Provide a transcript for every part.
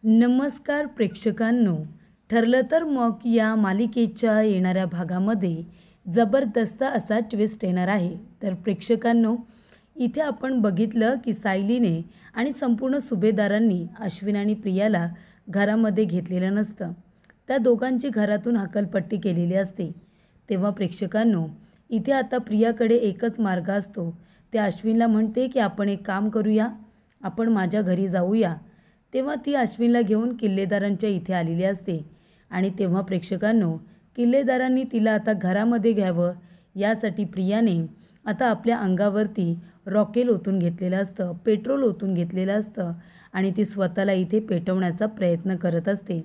नमस्कार प्रेक्षकांनो, ठरलं तर मग या मालिकेच्या येणाऱ्या भागामध्ये जबरदस्त असा ट्विस्ट येणार आहे. तर प्रेक्षकांनो, इथे आपण बघितलं की सायलीने आणि संपूर्ण सुभेदारांनी अश्विन आणि प्रियाला घरामध्ये घेतलेलं नसतं. त्या दोघांची घरातून हकलपट्टी केलेली असते. तेव्हा प्रेक्षकांनो, इथे आता प्रियाकडे एकच मार्ग असतो. ते अश्विनला म्हणते की आपण एक काम करूया, आपण माझ्या घरी जाऊया. तेव्हा ती अश्विनला घेऊन किल्लेदारांच्या इथे आलेली असते आणि तेव्हा प्रेक्षकांनो, किल्लेदारांनी तिला आता घरामध्ये घ्यावं यासाठी प्रियाने आता आपल्या अंगावरती रॉकेल ओतून घेतलेलं असतं, पेट्रोल ओतून घेतलेलं असतं आणि ती स्वतःला इथे पेटवण्याचा प्रयत्न करत असते.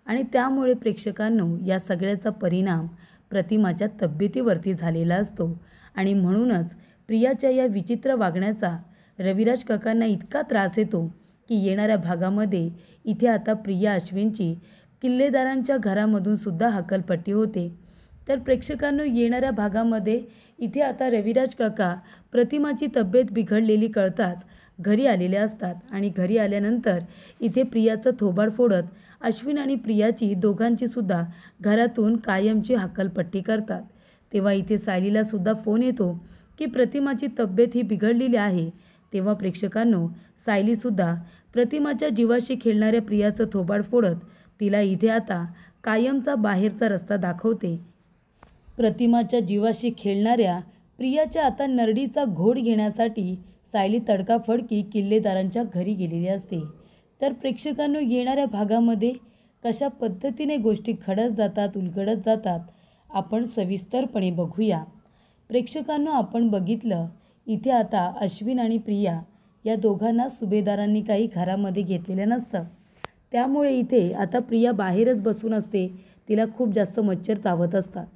आणि त्यामुळे प्रेक्षकांनो, या सगळ्याचा परिणाम प्रतिमाच्या तब्येतीवरती झालेला असतो आणि म्हणूनच प्रियाच्या या विचित्र वागण्याचा रविराज काकांना इतका त्रास येतो की येणाऱ्या भागामध्ये इथे आता प्रिया अश्विनची किल्लेदारांच्या घरामधून सुद्धा हकलपट्टी होते. तर प्रेक्षकांनो, येणाऱ्या भागामध्ये इथे आता रविराज काका प्रतिमाची तब्येत बिघडलेली कळताच घरी आलेले असतात आणि घरी आल्यानंतर इथे प्रियाचं थोबाड फोडत अश्विन आणि प्रियाची दोघांची सुद्धा घरातून कायमची हकलपट्टी करतात. तेव्हा इथे सायलीला सुद्धा फोन येतो की प्रतिमाची तब्येत ही बिघडलेली आहे. तेव्हा प्रेक्षकांनो, सायलीसुद्धा प्रतिमाच्या जीवाशी खेळणाऱ्या प्रियाचं थोबाड फोडत तिला इथे आता कायमचा बाहेरचा रस्ता दाखवते. प्रतिमाच्या जीवाशी खेळणाऱ्या प्रियाच्या आता नरडीचा घोड घेण्यासाठी सायली तडकाफडकी किल्लेदारांच्या घरी गेलेली असते. तर प्रेक्षकांनो, येणाऱ्या भागामध्ये कशा पद्धतीने गोष्टी घडत जातात, उलगडत जातात, आपण सविस्तरपणे बघूया. प्रेक्षकांनो, आपण बघितलं इथे आता अश्विन आणि प्रिया या दोघांना सुभेदारांनी काही घरामध्ये घेतलेलं नसतं. त्यामुळे इथे आता प्रिया बाहेरच बसून असते. तिला खूप जास्त मच्छर चावत असतात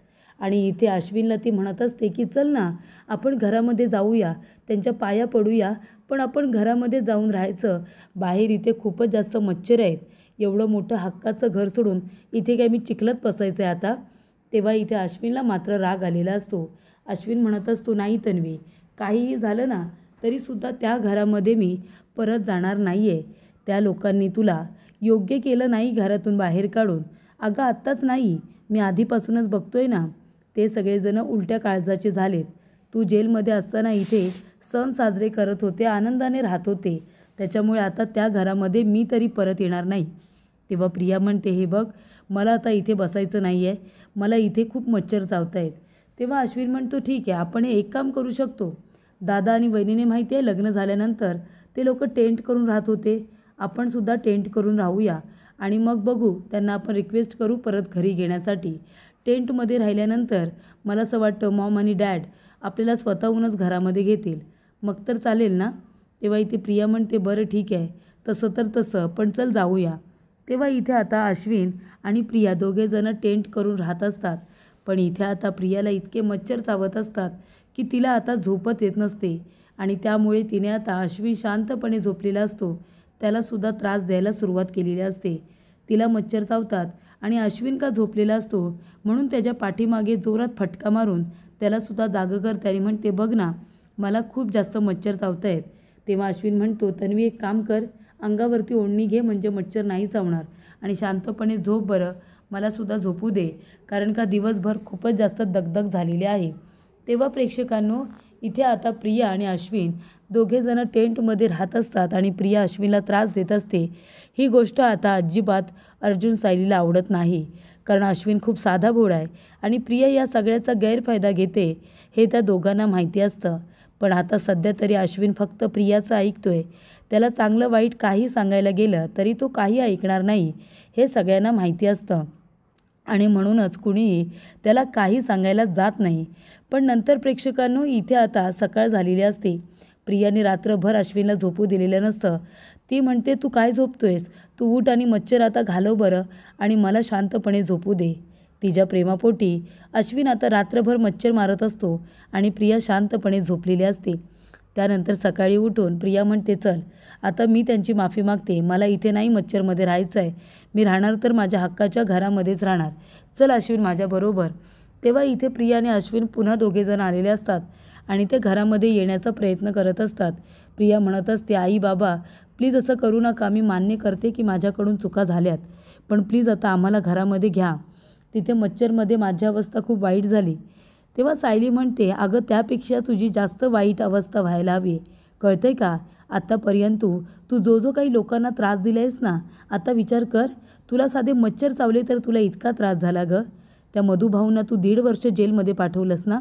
आणि इथे अश्विनला ती म्हणत असते की चल ना, आपण घरामध्ये जाऊया, त्यांच्या पाया पडूया, पण आपण घरामध्ये जाऊन राहायचं, बाहेर इथे खूपच जास्त मच्छर आहेत, एवढं मोठं हक्काचं घर सोडून इथे काय मी चिखलात बसायचं आहे आता. तेव्हा इथे अश्विनला मात्र राग आलेला असतो. अश्विन म्हणत असतो, नाही तन्वी, काहीही झालं ना तरीसुद्धा त्या घरामध्ये मी परत जाणार नाही आहे. त्या लोकांनी तुला योग्य केलं नाही घरातून बाहेर काढून. अगं आत्ताच नाही, मी आधीपासूनच बघतोय ना, ते सगळेजण उलट्या काळजाचे झालेत. तू जेलमध्ये असताना इथे सण साजरे करत होते, आनंदाने राहत होते, त्याच्यामुळे आता त्या घरामध्ये मी तरी परत येणार नाही. तेव्हा प्रिया म्हणते, हे बघ, मला आता इथे बसायचं नाही आहे, मला इथे खूप मच्छर चावत आहेत. तेव्हा अश्विन म्हणतो, ठीक आहे, आपण एक काम करू शकतो. दादा आणि वहिनीने माहिती आहे, लग्न झाल्यानंतर ते लोक टेंट करून राहत होते, आपण सुद्धा टेंट करून राहूया आणि मग बघू, त्यांना आपण रिक्वेस्ट करू परत घरी घेण्यासाठी. टेंटमध्ये राहिल्यानंतर मला असं वाटतं मॉम आणि डॅड आपल्याला स्वतःहूनच घरामध्ये घेतील, मग तर चालेल ना. तेव्हा इथे प्रिया म्हणते, बरं ठीक आहे, तसं तर तसं, पण चल जाऊया. तेव्हा इथे आता अश्विन आणि प्रिया दोघेजणं टेंट करून राहत असतात. पण इथे आता प्रियाला इतके मच्छर चावत असतात की तिला आता झोपत येत नसते आणि त्यामुळे तिने आता अश्विन शांतपणे झोपलेला असतो त्यालासुद्धा त्रास द्यायला सुरुवात केलेली असते. तिला मच्छर चावतात आणि अश्विन का झोपलेला असतो म्हणून त्याच्या पाठीमागे जोरात फटका मारून त्यालासुद्धा जागं करते आणि म्हणते, बघ ना, मला खूप जास्त मच्छर चावत आहेत. तेव्हा अश्विन म्हणतो, तन्वी एक काम कर, अंगावरती ओढणी घे, म्हणजे मच्छर नाही चावणार आणि शांतपणे झोप बरं, मलासुद्धा झोपू दे, कारण का दिवसभर खूपच जास्त दगदग झालेली आहे. तेव्हा प्रेक्षकांनो, इथे आता प्रिया आणि अश्विन दोघेजणं टेंटमध्ये राहत असतात आणि प्रिया अश्विनला त्रास देत असते. ही गोष्ट आता अजिबात अर्जुन सायलीला आवडत नाही, कारण अश्विन खूप साधा भोळा आहे आणि प्रिया या सगळ्याचा गैरफायदा घेते हे त्या दोघांना माहिती असतं. पण आता सध्या तरी अश्विन फक्त प्रियाचं ऐकतोय. त्याला चांगलं वाईट काही सांगायला गेलं तरी तो काही ऐकणार नाही, हे सगळ्यांना माहिती असतं आणि म्हणूनच कुणीही त्याला काही सांगायला जात नाही. पण नंतर प्रेक्षकांनो, इथे आता सकाळ झालेली असते. प्रियाने रात्रभर अश्विनला झोपू दिलेलं नसतं. ती म्हणते, तू काय झोपतोयस, तू उठ आणि मच्छर आता घालव बरं आणि मला शांतपणे झोपू दे. तिच्या प्रेमापोटी अश्विन आता रात्रभर मच्छर मारत असतो आणि प्रिया शांतपणे झोपलेली असते. त्यानंतर सकाळी उठून प्रिया म्हणते, चल आता मी त्यांची माफी मागते, मला इथे नाही मच्छरमध्ये राहायचं आहे, मी राहणार तर माझ्या हक्काच्या घरामध्येच राहणार, चल अश्विन माझ्याबरोबर. तेव्हा इथे प्रिया आणि अश्विन पुन्हा दोघेजण आलेले असतात आणि ते घरामध्ये येण्याचा प्रयत्न करत असतात. प्रिया म्हणत असते, आई बाबा प्लीज असं करू नका. मी मान्य करते की माझ्याकडून चुका झाल्यात, पण प्लीज आता आम्हाला घरामध्ये घ्या. तिथे मच्छरमध्ये माझी अवस्था खूप वाईट झाली. तेव्हा सायली म्हणते, अगं त्यापेक्षा तुझी जास्त वाईट अवस्था व्हायला हवी, कळतंय का? आत्तापर्यंत तू जो जो काही लोकांना त्रास दिला आहेस ना, आता विचार कर, तुला साधे मच्छर चावले तर तुला इतका त्रास झाला गं. त्या मधुभाऊंना तू 1.5 वर्ष जेलमध्ये पाठवलंस ना,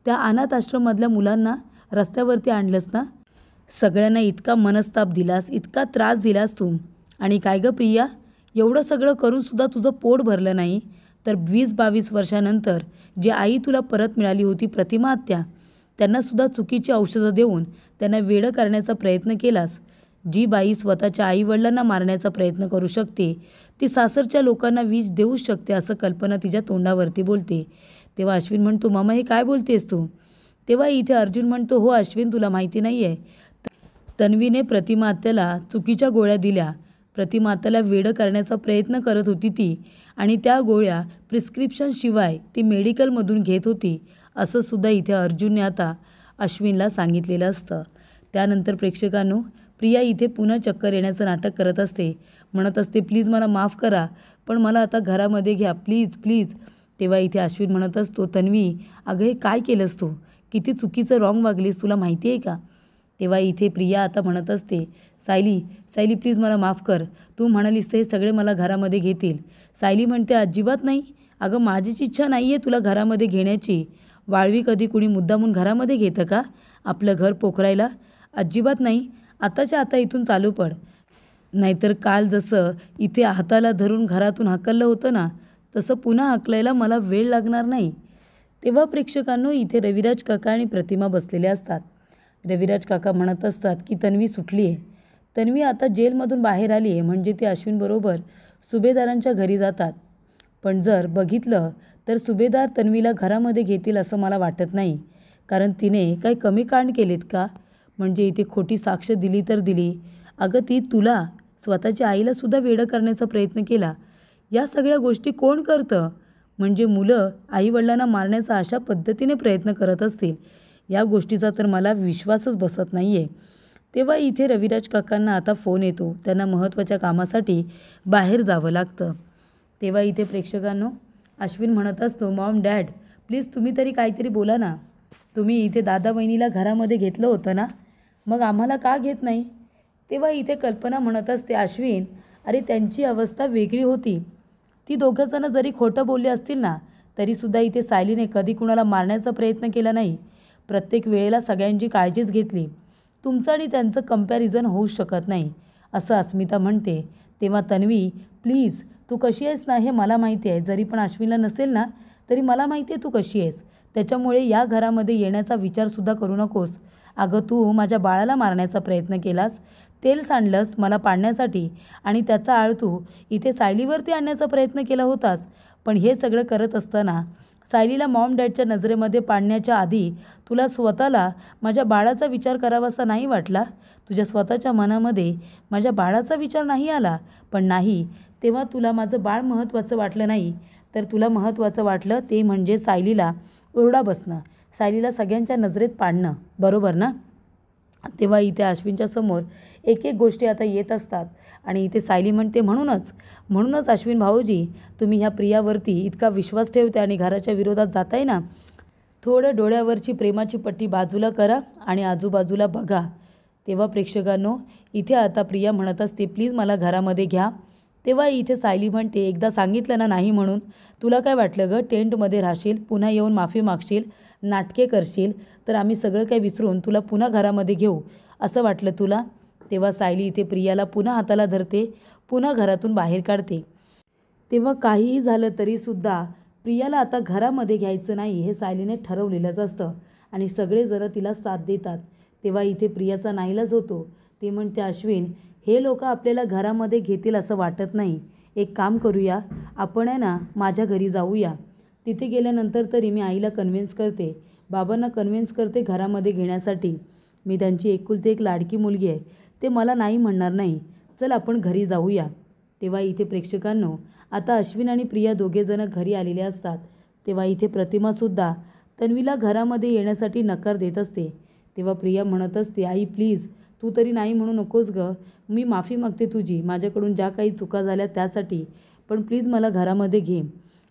त्या अनाथ आश्रममधल्या मुलांना रस्त्यावरती आणलंस ना, सगळ्यांना इतका मनस्ताप दिलास, इतका त्रास दिलास तू. आणि काय गं प्रिया, एवढं सगळं करूनसुद्धा तुझं पोट भरलं नाही, तर 20-22 वर्षानंतर जी आई तुला परत मिळाली होती, प्रतिमा आत्या, त्यांनासुद्धा चुकीची औषधं देऊन त्यांना वेडं करण्याचा प्रयत्न केलास. जी बाई स्वतःच्या आईवडिलांना मारण्याचा प्रयत्न करू शकते, ती सासरच्या लोकांना विष देऊच शकते, असं कल्पना तिच्या तोंडावरती बोलते. तेव्हा अश्विन म्हणतो, मामा हे काय बोलतेस तू? तेव्हा इथे अर्जुन म्हणतो, हो अश्विन, तुला माहिती नाही आहे, तन्वीने प्रतिमा आत्याला चुकीच्या गोळ्या दिल्या. प्रतिमा आत्याला वेडं करण्याचा प्रयत्न करत होती ती, आणि त्या गोळ्या प्रिस्क्रिप्शनशिवाय ती मेडिकलमधून घेत होती, असं सुद्धा इथे अर्जुनने आता अश्विनला सांगितलेलं असतं. त्यानंतर प्रेक्षकांनो, प्रिया इथे पुन्हा चक्कर येण्याचं नाटक करत असते. म्हणत असते, प्लीज मला माफ करा, पण मला आता घरामध्ये घ्या, प्लीज प्लीज. तेव्हा इथे अश्विन म्हणत असतो, तन्वी अगं हे काय केलंस तू? किती चुकीचं रॉंग वागलीस, तुला माहिती आहे का? तेव्हा इथे प्रिया आता म्हणत असते, सायली सायली प्लीज मला माफ कर, तू म्हणालीस तर हे सगळे मला घरामध्ये घेतील. सायली म्हणते, अजिबात नाही अगं, माझीच इच्छा नाही आहे तुला घरामध्ये घेण्याची. वाळवी कधी कुणी मुद्दामून घरामध्ये घेतं का आपलं घर पोखरायला? अजिबात नाही. आताच्या आता इथून चालू पड, नाहीतर काल जसं इथे हाताला धरून घरातून हाकललं होतं ना, तसं पुन्हा हाकलायला मला वेळ लागणार नाही. तेव्हा प्रेक्षकांनो, इथे रविराज काका आणि प्रतिमा बसलेले असतात. रविराज काका म्हणत असतात की तन्वी सुटली आहे, तन्वी आता जेलमधून बाहेर आली आहे, म्हणजे ते अश्विनबरोबर सुभेदारांच्या घरी जातात. पण जर बघितलं तर सुभेदार तन्वीला घरामध्ये घेतील असं मला वाटत नाही, कारण तिने काही कमी कांड केलेत का? म्हणजे इथे खोटी साक्ष दिली तर दिली, अगं ती तुला, स्वतःच्या आईलासुद्धा वेडं करण्याचा प्रयत्न केला. या सगळ्या गोष्टी कोण करतं? म्हणजे मुलं आईवडिलांना मारण्याचा अशा पद्धतीने प्रयत्न करत असतील, या गोष्टीचा तर मला विश्वासच बसत नाही आहे. तेव्हा इथे रविराज काकांना आता फोन येतो, त्यांना महत्त्वाच्या कामासाठी बाहेर जावं लागतं. तेव्हा इथे प्रेक्षकांनो, अश्विन म्हणत असतो, मॉम डॅड प्लीज तुम्ही तरी काहीतरी बोला ना, तुम्ही इथे दादा बहिणीला घरामध्ये घेतलं होतं ना, मग आम्हाला का घेत नाही? तेव्हा इथे कल्पना म्हणत असते, अश्विन अरे त्यांची अवस्था वेगळी होती, ती दोघंजणं जरी खोटं बोलले असतील ना, तरीसुद्धा इथे सायलीने कधी कुणाला मारण्याचा प्रयत्न केला नाही, प्रत्येक वेळेला सगळ्यांची काळजीच घेतली. तुमचं आणि त्यांचं कंपॅरिझन होऊ शकत नाही, असं अस्मिता म्हणते. तेव्हा तन्वी प्लीज, तू कशी आहेस ना हे मला माहिती आहे, जरी पण अश्विनला नसेल ना तरी मला माहिती आहे तू कशी आहेस, त्याच्यामुळे या घरामध्ये येण्याचा विचारसुद्धा करू नकोस. अगं तू माझ्या बाळाला मारण्याचा प्रयत्न केलास, तेल सांडलंस मला पाडण्यासाठी, आणि त्याचा आळ तू इथे सायलीवरती आणण्याचा प्रयत्न केला होतास. पण हे सगळं करत असताना सायलीला मॉम डॅडच्या नजरेमध्ये पाडण्याच्या आधी तुला स्वतःला माझ्या बाळाचा विचार करावासा नाही वाटला? तुझ्या स्वतःच्या मनामध्ये माझ्या बाळाचा विचार नाही आला? पण नाही, तेव्हा तुला माझं बाळ महत्त्वाचं वाटलं नाही, तर तुला महत्त्वाचं वाटलं ते म्हणजे सायलीला ओरडा बसणं, सायलीला सगळ्यांच्या नजरेत पाडणं, बरोबर ना? तेव्हा इथे अश्विनच्या समोर एक एक गोष्टी आता येत असतात, आणि इथे सायली म्हणते, म्हणूनच अश्विन भाऊजी, तुम्ही ह्या प्रियावरती इतका विश्वास ठेवते आणि घराच्या विरोधात जाताय ना, थोडं डोळ्यावरची प्रेमाची पट्टी बाजूला करा आणि आजूबाजूला बघा. तेव्हा प्रेक्षकांनो, इथे आता प्रिया म्हणत असते, प्लीज मला घरामध्ये घ्या. तेव्हा इथे सायली म्हणते, एकदा सांगितलं ना नाही म्हणून, तुला काय वाटलं गं, टेंटमध्ये राहशील, पुन्हा येऊन माफी मागशील, नाटके करशील, तर आम्ही सगळं काही विसरून तुला पुन्हा घरामध्ये घेऊ असं वाटलं तुला? तेव्हा सायली इथे प्रियाला पुन्हा हाताला धरते, पुन्हा घरातून बाहेर काढते. तेव्हा काहीही झालं तरीसुद्धा प्रियाला आता घरामध्ये घ्यायचं नाही हे सायलीने ठरवलेलंच असतं, आणि सगळेजणं तिला साथ देतात. तेव्हा इथे प्रियाचा नाईलाज होतो. ती म्हणते, अश्विन हे लोक आपल्याला घरामध्ये घेतील असं वाटत नाही, एक काम करूया, आपण आहे ना माझ्या घरी जाऊया. तिथे गेल्यानंतर तरी मी आईला कन्व्हिन्स करते, बाबांना कन्व्हिन्स करते घरामध्ये घेण्यासाठी. मी त्यांची एकुलती एक लाडकी मुलगी आहे, ते मला नाही म्हणणार नाही. चल आपण घरी जाऊया. तेव्हा इथे प्रेक्षकांनो, आता अश्विन आणि प्रिया दोघेजणं घरी आलेले असतात. तेव्हा इथे प्रतिमासुद्धा तन्वीला घरामध्ये येण्यासाठी नकार देत असते. तेव्हा प्रिया म्हणत असते, आई प्लीज तू तरी नाही म्हणू नकोस गं. मी माफी मागते तुझी, माझ्याकडून ज्या काही चुका झाल्या त्यासाठी. पण प्लीज मला घरामध्ये घे.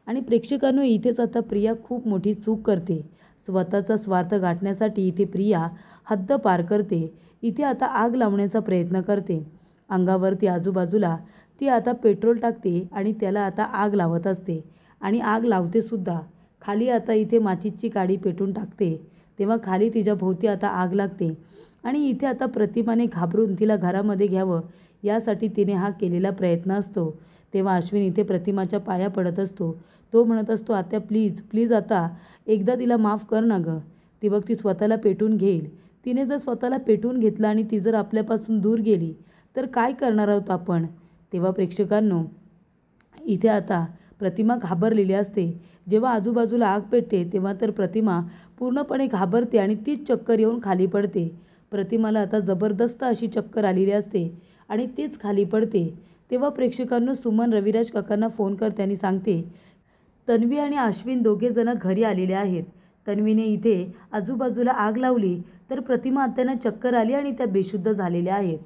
आणि प्रेक्षकांनो, इथेच आता प्रिया खूप मोठी चूक करते. स्वतःचा स्वार्थ गाठण्यासाठी इथे प्रिया हद्द पार करते. इथे आता आग लावण्याचा प्रयत्न करते. अंगावरती आजूबाजूला ती आता पेट्रोल टाकते आणि त्याला आता आग लावत असते आणि आग लावते सुद्धा. खाली आता इथे माचीसची काडी पेटून टाकते. तेव्हा खाली तिच्या भोवती आता आग लागते आणि इथे आता प्रतिमाने घाबरून तिला घरामध्ये घ्यावं यासाठी तिने हा केलेला प्रयत्न असतो. तेव्हा अश्विन इथे प्रतिमाच्या पाया पडत असतो. तो म्हणत असतो, आत्या प्लीज प्लीज आता एकदा तिला माफ कर ना गं. ती बघ, ती स्वतःला पेटून घेईल. तिने जर स्वतःला पेटवून घेतलं आणि ती जर आपल्यापासून दूर गेली तर काय करणार आहोत आपण. तेव्हा प्रेक्षकांनो, इथे आता प्रतिमा घाबरलेली असते. जेव्हा आजूबाजूला आग पेटते तेव्हा तर प्रतिमा पूर्णपणे घाबरते आणि तीच चक्कर येऊन खाली पडते. प्रतिमाला आता जबरदस्त अशी चक्कर आलेली असते आणि तीच खाली पडते. तेव्हा प्रेक्षकांनो, सुमन रविराज काकांना फोन करते आणि सांगते, तन्वी आणि अश्विन दोघेजण घरी आलेले आहेत. तन्वीने इथे आजूबाजूला आग लावली तर प्रतिमा आत्यांना चक्कर आली आणि त्या बेशुद्ध झालेल्या आहेत.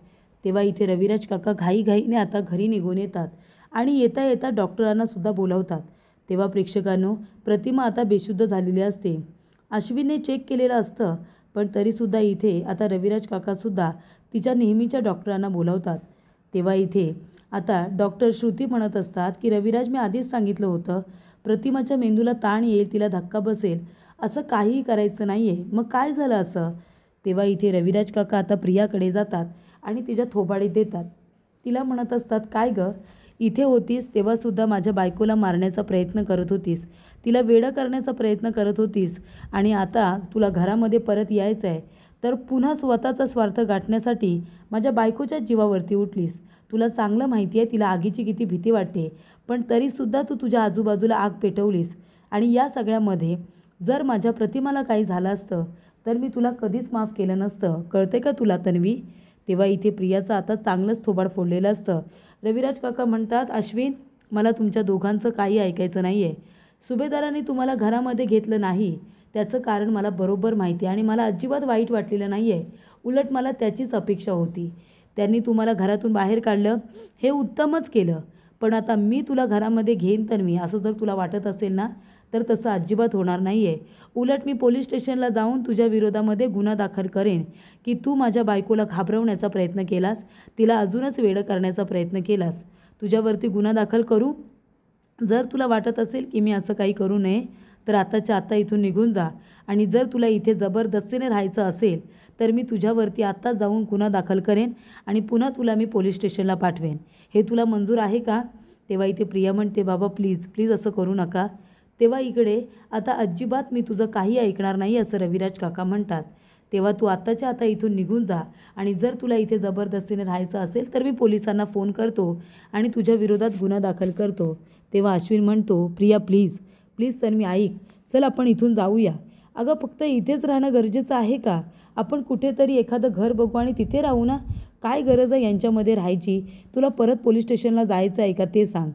तेव्हा इथे रविराज काका घाईघाईने आता घरी निघून येतात आणि येता येता डॉक्टरांना सुद्धा बोलावतात. तेव्हा प्रेक्षकांनो, प्रतिमा आता बेशुद्ध झालेली असते. अश्विनने चेक केलेलं असतं, पण तरीसुद्धा इथे आता रविराज काकासुद्धा तिच्या नेहमीच्या डॉक्टरांना बोलावतात. तेव्हा इथे आता डॉक्टर श्रुती म्हणत असतात की रविराज, मी आधीच सांगितलं होतं, प्रतिमाच्या मेंदूला ताण येईल, तिला धक्का बसेल, असं काहीही करायचं नाही आहे. मग काय झालं असं. तेव्हा इथे रविराज काका आता प्रियाकडे जातात आणि तिच्या थोबाडीत देतात. तिला म्हणत असतात, काय गं, इथे होतीस तेव्हासुद्धा माझ्या बायकोला मारण्याचा प्रयत्न करत होतीस, तिला वेडं करण्याचा प्रयत्न करत होतीस आणि आता तुला घरामध्ये परत यायचं आहे तर पुन्हा स्वतःचा स्वार्थ गाठण्यासाठी माझ्या बायकोच्या जीवावरती उठलीस. तुला चांगलं माहिती आहे तिला आगीची किती भीती वाटते, पण तरीसुद्धा तू तुझ्या आजूबाजूला आग पेटवलीस. आणि या सगळ्यामध्ये जर माझ्या प्रतिमाला काही झालं असतं तर मी तुला कधीच माफ केलं नसतं. कळते का तुला तन्वी. तेव्हा इथे प्रियाचं आता चांगलंच थोबाड फोडलेलं असतं. रविराज काका म्हणतात, अश्विन, मला तुमच्या दोघांचं काही ऐकायचं नाही आहे. सुभेदारांनी तुम्हाला घरामध्ये घेतलं नाही त्याचं कारण मला बरोबर माहिती आहे आणि मला अजिबात वाईट वाटलेलं नाही आहे. उलट मला त्याचीच अपेक्षा होती. त्यांनी तुम्हाला घरातून बाहेर काढलं, हे उत्तमच केलं. पण आता मी तुला घरामध्ये घेईन तन्वी, असं जर तुला वाटत असेल ना तर तसं अजिबात होणार नाही आहे. उलट मी पोलीस स्टेशनला जाऊन तुझ्या विरोधामध्ये गुन्हा दाखल करेन की तू माझ्या बायकोला घाबरवण्याचा प्रयत्न केलास, तिला अजूनच वेडं करण्याचा प्रयत्न केलास. तुझ्यावरती गुन्हा दाखल करू. जर तुला वाटत असेल की मी असं काही करू नये तर आताच्या आत्ता इथून निघून जा. आणि जर तुला इथे जबरदस्तीने राहायचं असेल तर मी तुझ्यावरती आत्ता जाऊन गुन्हा दाखल करेन आणि पुन्हा तुला मी पोलीस स्टेशनला पाठवेन. हे तुला मंजूर आहे का. तेव्हा इथे प्रिया म्हणते, बाबा प्लीज प्लीज असं करू नका. तेव्हा इकडे आता अजिबात मी तुझं काही ऐकणार नाही असं रविराज काका म्हणतात. तेव्हा तू आत्ताच्या आता इथून निघून जा आणि जर तुला इथे जबरदस्तीने राहायचं असेल तर मी पोलिसांना फोन करतो आणि तुझ्या विरोधात गुन्हा दाखल करतो. तेव्हा अश्विन म्हणतो, प्रिया प्लीज प्लीज तन्वी ऐक, चल आपण इथून जाऊया. अगं फक्त इथेच राहणं गरजेचं आहे का. आपण कुठेतरी एखादं घर बघू आणि तिथे राहू ना. काय गरज आहे यांच्यामध्ये राहायची. तुला परत पोलीस स्टेशनला जायचं आहे का ते सांग.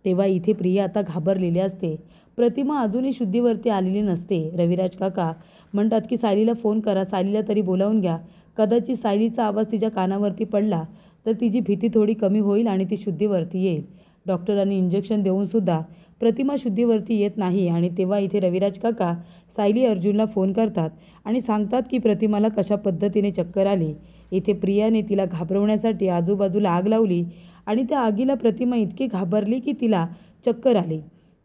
तेव्हा इथे प्रिया आता घाबरलेली असते. प्रतिमा अजूनही शुद्धीवरती आलेली नसते. रविराज काका म्हणतात की सायलीला फोन करा, सायलीला तरी बोलावून घ्या. कदाचित सायलीचा आवाज तिच्या कानावरती पडला तर तिची भीती थोडी कमी होईल आणि ती शुद्धीवरती येईल. डॉक्टरांनी इंजेक्शन देऊनसुद्धा प्रतिमा शुद्धीवरती येत नाही. आणि तेव्हा इथे रविराज काका सायली अर्जुनला फोन करतात आणि सांगतात की प्रतिमाला कशा पद्धतीने चक्कर आली. इथे प्रियाने तिला घाबरवण्यासाठी आजूबाजूला आग लावली आणि त्या आगीला प्रतिमा इतकी घाबरली की तिला चक्कर आली.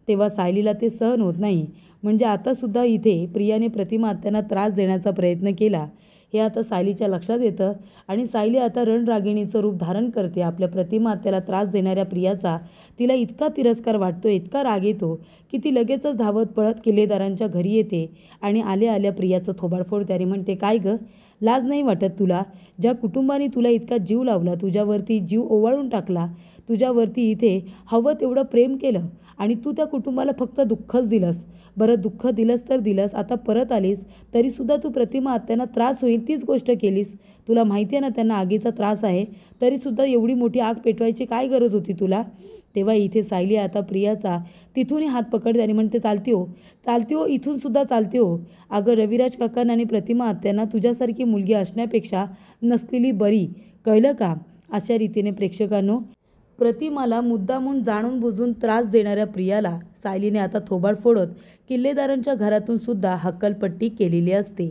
तेव्हा सायलीला ते सहन होत नाही. म्हणजे आतासुद्धा इथे प्रियाने प्रतिमा आत्यांना त्रास देण्याचा प्रयत्न केला हे आता सायलीच्या लक्षात येतं आणि सायली आता रणरागिणीचं रूप धारण करते. आपल्या प्रतिमा आत्याला त्रास देणाऱ्या प्रियाचा तिला इतका तिरस्कार वाटतो, इतका राग येतो की ती लगेचच धावत पळत किल्लेदारांच्या घरी येते आणि आल्या आल्या प्रियाचं थोबाड फोडते आणि म्हणते, काय गं, लाज नाही वाटत तुला. ज्या कुटुंबाने तुला इतका जीव लावला, तुझ्यावरती जीव ओवाळून टाकला, तुझ्यावरती इथे हवं तेवढं प्रेम केलं आणि तू त्या कुटुंबाला फक्त दुःखच दिलंस. बरं, दुःख दिलंस तर दिलंस, आता परत आलीस तरीसुद्धा तू प्रतिमा त्यांना त्रास होईल तीच गोष्ट केलीस. तुला माहिती आहे ना त्यांना आगीचा त्रास आहे, तरीसुद्धा एवढी मोठी आग पेटवायची काय गरज होती तुला? तेव्हा इथे सायली आता प्रियाचा तिथूनही हात पकडते आणि म्हणते, चालती हो, चालती हो, इथूनसुद्धा चालती हो. अगं रविराज काकांना आणि प्रतिमा आत्यांना तुझ्यासारखी मुलगी असण्यापेक्षा नसलेली बरी, कळलं का? अशा रीतीने प्रेक्षकांनो, प्रतिमाला मुद्दामून जाणून बुजून त्रास देणाऱ्या प्रियाला सायलीने आता थोबाड फोडत किल्लेदारांच्या घरातून सुद्धा हक्कलपट्टी केलेली असते.